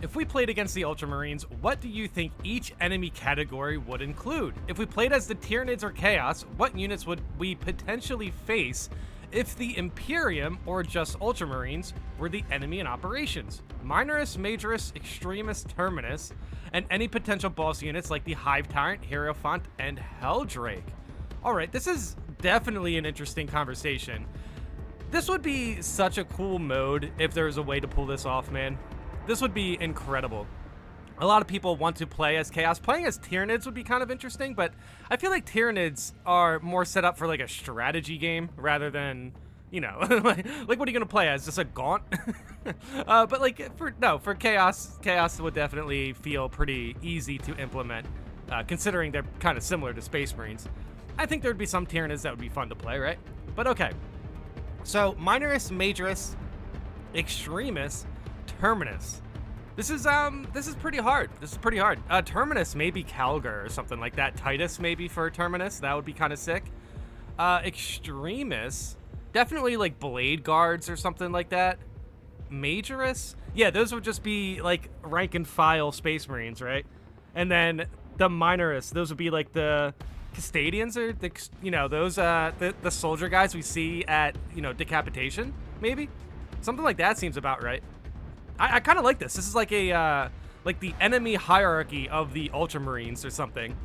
If we played against the Ultramarines, what do you think each enemy category would include? If we played as the Tyranids or Chaos, what units would we potentially face if the Imperium, or just Ultramarines, were the enemy in operations? Minoris, Majoris, Extremis, Terminus, and any potential boss units like the Hive Tyrant, Hierophant, and Helldrake. Alright, this is definitely an interesting conversation. This would be such a cool mode if there was a way to pull this off, man. This would be incredible. A lot of people want to play as Chaos. Playing as Tyranids would be kind of interesting, but I feel like Tyranids are more set up for like a strategy game rather than, you know, like what are you gonna play as? Just a Gaunt? But like for Chaos would definitely feel pretty easy to implement, considering they're kind of similar to Space Marines. I think there'd be some Tyranids that would be fun to play, right? But okay. So Minoris, Majoris, Extremis, Terminus. This is pretty hard. Terminus maybe Calgar or something like that. Titus maybe for Terminus. That would be kind of sick. Extremis, definitely like Blade Guards or something like that. Majoris, yeah, those would just be like rank and file Space Marines, right? And then the Minoris, those would be like the Custodians, or the, you know, those the soldier guys we see at, you know, decapitation, maybe something like that seems about right. I kind of like this. This is like a like the enemy hierarchy of the Ultramarines or something.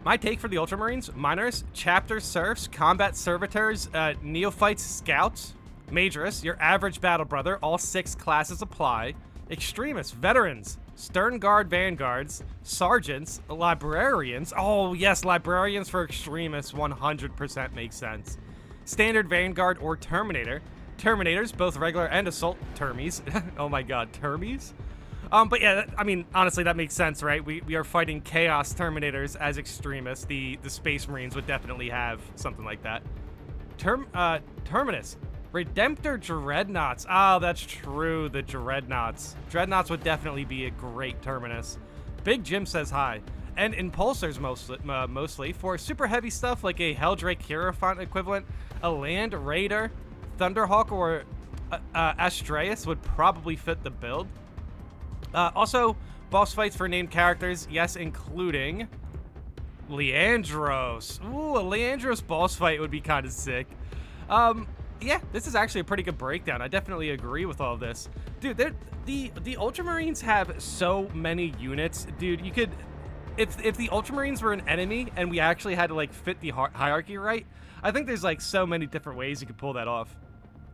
My take for the Ultramarines: Minors, Chapter Serfs, Combat Servitors, Neophytes, Scouts. Majoris, your average battle brother. All 6 classes apply. Extremists, Veterans, Stern Guard Vanguards, Sergeants, Librarians. Oh yes, Librarians for Extremists 100% makes sense. Standard Vanguard or Terminator. Terminators, both regular and assault termies. Oh my god, termies? But yeah, I mean, honestly, that makes sense, right? We are fighting Chaos Terminators as Extremists. The Space Marines would definitely have something like that. Terminus. Redemptor Dreadnoughts. Oh, that's true, the Dreadnoughts. Dreadnoughts would definitely be a great Terminus. Big Jim says hi. And Impulsors mostly. For super heavy stuff like a Helldrake Hierophant equivalent, a Land Raider, Thunderhawk, or Astreus would probably fit the build. Also, boss fights for named characters, yes, including Leandros. Ooh, a Leandros boss fight would be kind of sick. Yeah, this is actually a pretty good breakdown. I definitely agree with all of this. Dude, the Ultramarines have so many units. Dude, you could, if the Ultramarines were an enemy and we actually had to like fit the hierarchy right, I think there's like so many different ways you could pull that off.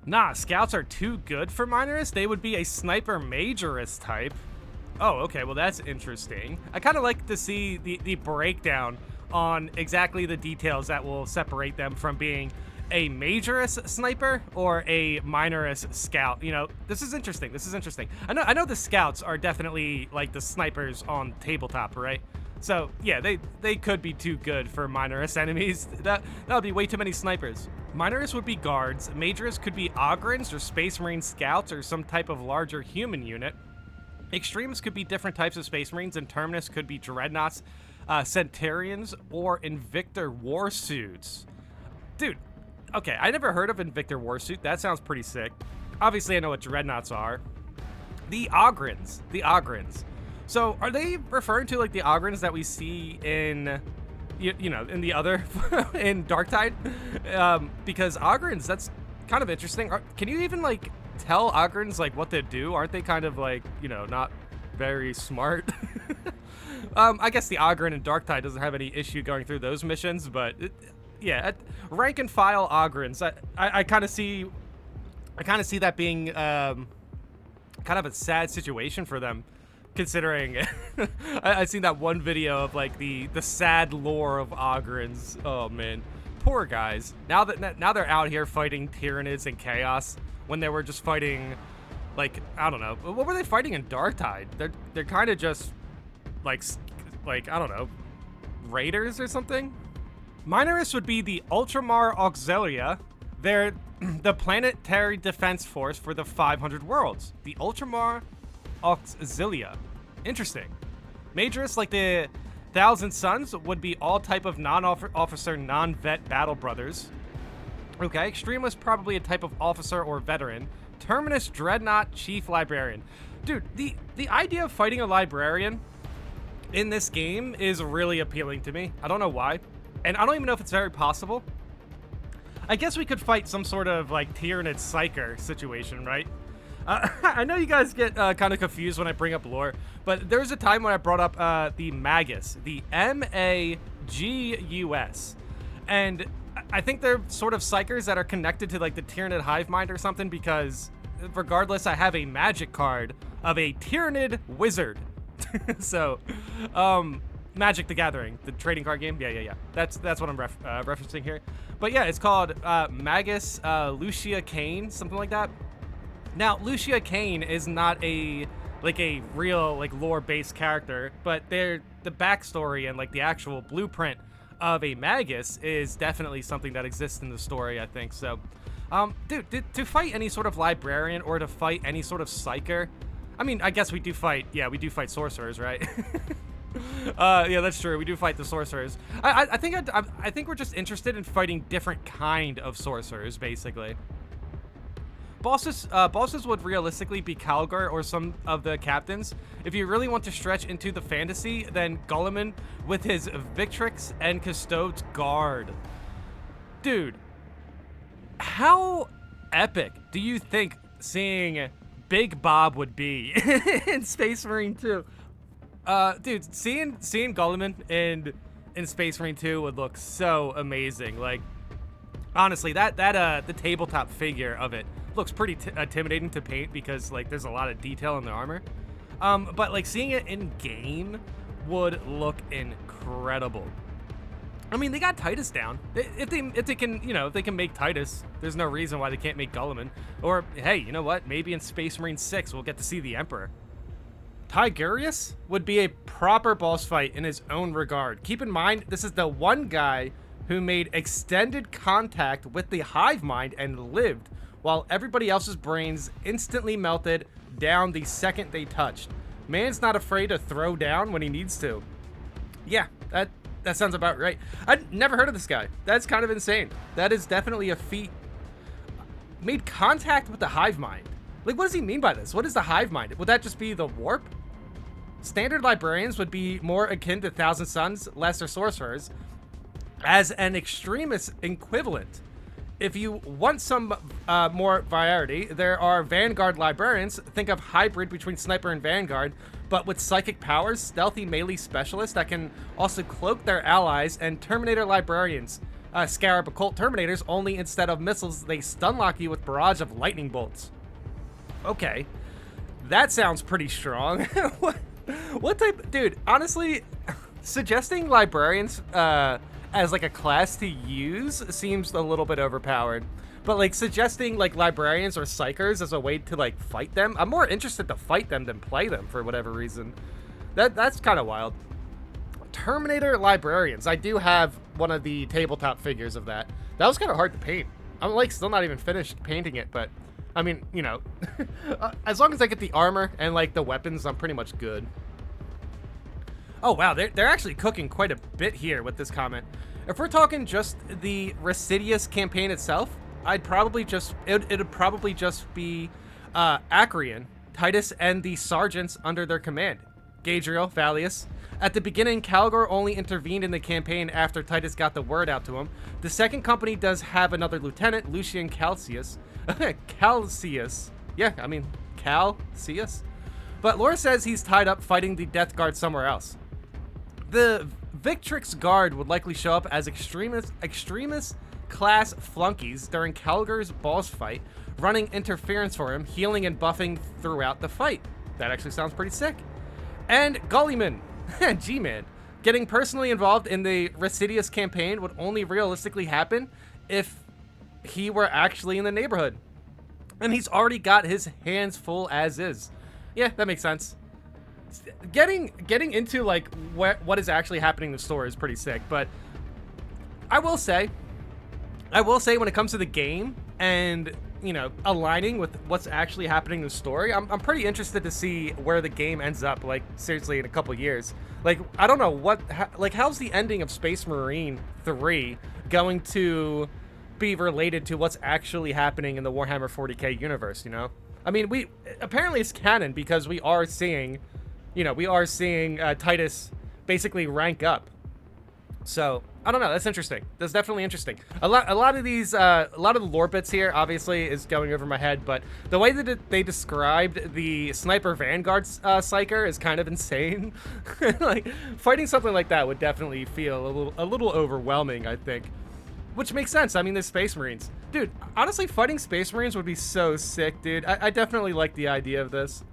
Nah, Scouts are too good for Minoris. They would be a Sniper Majoris type. Oh, okay, well that's interesting. I kind of like to see the breakdown on exactly the details that will separate them from being a Majoris Sniper or a Minoris Scout. You know, this is interesting. I know the Scouts are definitely like the snipers on tabletop, right? So yeah, they could be too good for Minoris enemies. That would be way too many snipers. Minoris would be guards. Majoris could be Ogrins or Space Marine Scouts or some type of larger human unit. Extremes could be different types of Space Marines, and Terminus could be Dreadnoughts, Centurions, or Invictor Warsuits. Dude, okay, I never heard of Invictor Warsuit. That sounds pretty sick. Obviously, I know what Dreadnoughts are. The Ogrins. So, are they referring to like the Ogrins that we see in, you know, in the other, in Darktide? Because Ogrins, that's kind of interesting. Can you even like tell Ogrins like what they do? Aren't they kind of like, you know, not very smart? I guess the Ogryn in Darktide doesn't have any issue going through those missions, but yeah, rank and file Ogrins. I kind of see that being kind of a sad situation for them, considering I seen that one video of like the sad lore of Ogrins. Oh man, poor guys. Now they're out here fighting Tyranids and Chaos when they were just fighting, like, I don't know, what were they fighting in Darktide? They're kind of just like I don't know, raiders or something. Minoris would be the Ultramar Auxilia. They're the planetary defense force for the 500 worlds. The Ultramar Auxilia. Interesting. Majoris, like the Thousand Suns, would be all type of non-officer, non-vet battle brothers. Okay, Extremist, probably a type of officer or veteran. Terminus, Dreadnought, Chief Librarian. Dude, the idea of fighting a librarian in this game is really appealing to me. I don't know why. And I don't even know if it's very possible. I guess we could fight some sort of, like, Tyranid Psyker situation, right? I know you guys get kind of confused when I bring up lore, but there was a time when I brought up the Magus, the Magus. And I think they're sort of Psykers that are connected to, like, the Tyranid hive mind or something, because regardless, I have a magic card of a Tyranid wizard. So, Magic the Gathering, the trading card game. Yeah. That's what I'm referencing here. But yeah, it's called Magus Lucia Kane, something like that. Now, Lucia Kane is not a real, like, lore-based character, but the backstory and, like, the actual blueprint of a Magus is definitely something that exists in the story, I think. So, dude, to fight any sort of librarian or to fight any sort of psyker, I mean, I guess we do fight sorcerers, right? Yeah, that's true. We do fight the sorcerers. I think we're just interested in fighting different kind of sorcerers, basically. Bosses would realistically be Calgar or some of the captains. If you really want to stretch into the fantasy, then Gulliman with his Victrix and Custode's Guard. Dude, how epic do you think seeing Big Bob would be in Space Marine 2? Dude, seeing Gulliman in Space Marine 2 would look so amazing. Like, honestly, the tabletop figure of it looks pretty intimidating to paint because, like, there's a lot of detail in the armor. But, like, seeing it in game would look incredible. I mean, they got Titus down. If they can make Titus, there's no reason why they can't make Gulliman. Or, hey, you know what? Maybe in Space Marine 6 we'll get to see the Emperor. Tigurius would be a proper boss fight in his own regard. Keep in mind, this is the one guy who made extended contact with the hive mind and lived, while everybody else's brains instantly melted down the second they touched. Man's not afraid to throw down when he needs to. Yeah, that sounds about right. I'd never heard of this guy. That's kind of insane. That is definitely a feat. Made contact with the hive mind. Like, what does he mean by this? What is the hive mind? Would that just be the warp? Standard librarians would be more akin to Thousand Suns, lesser sorcerers, as an extremist equivalent. If you want some more variety, there are Vanguard librarians. Think of hybrid between Sniper and Vanguard, but with psychic powers, stealthy melee specialists that can also cloak their allies, and Terminator librarians. Scarab occult Terminators, only instead of missiles, they stun lock you with barrage of lightning bolts. Okay, that sounds pretty strong. What type? Dude, honestly, suggesting librarians as like a class to use seems a little bit overpowered. But like suggesting like librarians or psychers as a way to like fight them, I'm more interested to fight them than play them for whatever reason. That's kind of wild. Terminator librarians. I do have one of the tabletop figures of that. That was kind of hard to paint. I'm like still not even finished painting it, but I mean, you know, as long as I get the armor and like the weapons, I'm pretty much good. Oh wow, they're actually cooking quite a bit here with this comment. If we're talking just the Residius campaign itself, it'd probably just be Acreon, Titus, and the sergeants under their command. Gadriel, Valius. At the beginning, Calgar only intervened in the campaign after Titus got the word out to him. The second company does have another lieutenant, Lucian Calcius. Calcius. Yeah, I mean, Calcius. But Laura says he's tied up fighting the Death Guard somewhere else. The Victrix Guard would likely show up as extremist class flunkies during Calgar's boss fight, running interference for him, healing and buffing throughout the fight. That actually sounds pretty sick. And Gulliman, G-Man, getting personally involved in the Residius campaign would only realistically happen if he were actually in the neighborhood. And he's already got his hands full as is. Yeah, that makes sense. Getting into like what is actually happening in the story is pretty sick, but I will say when it comes to the game and, you know, aligning with what's actually happening in the story, I'm pretty interested to see where the game ends up, like, seriously, in a couple years. Like, I don't know how's the ending of Space Marine 3 going to be related to what's actually happening in the Warhammer 40k universe, you know? I mean, apparently it's canon because we are seeing, Titus basically rank up. So I don't know. That's interesting. That's definitely interesting. A lot of the lore bits here obviously is going over my head, but the way that they described the Sniper Vanguard psyker is kind of insane. Like fighting something like that would definitely feel a little overwhelming, I think. Which makes sense. I mean, there's Space Marines, dude. Honestly, fighting Space Marines would be so sick, dude. I definitely like the idea of this.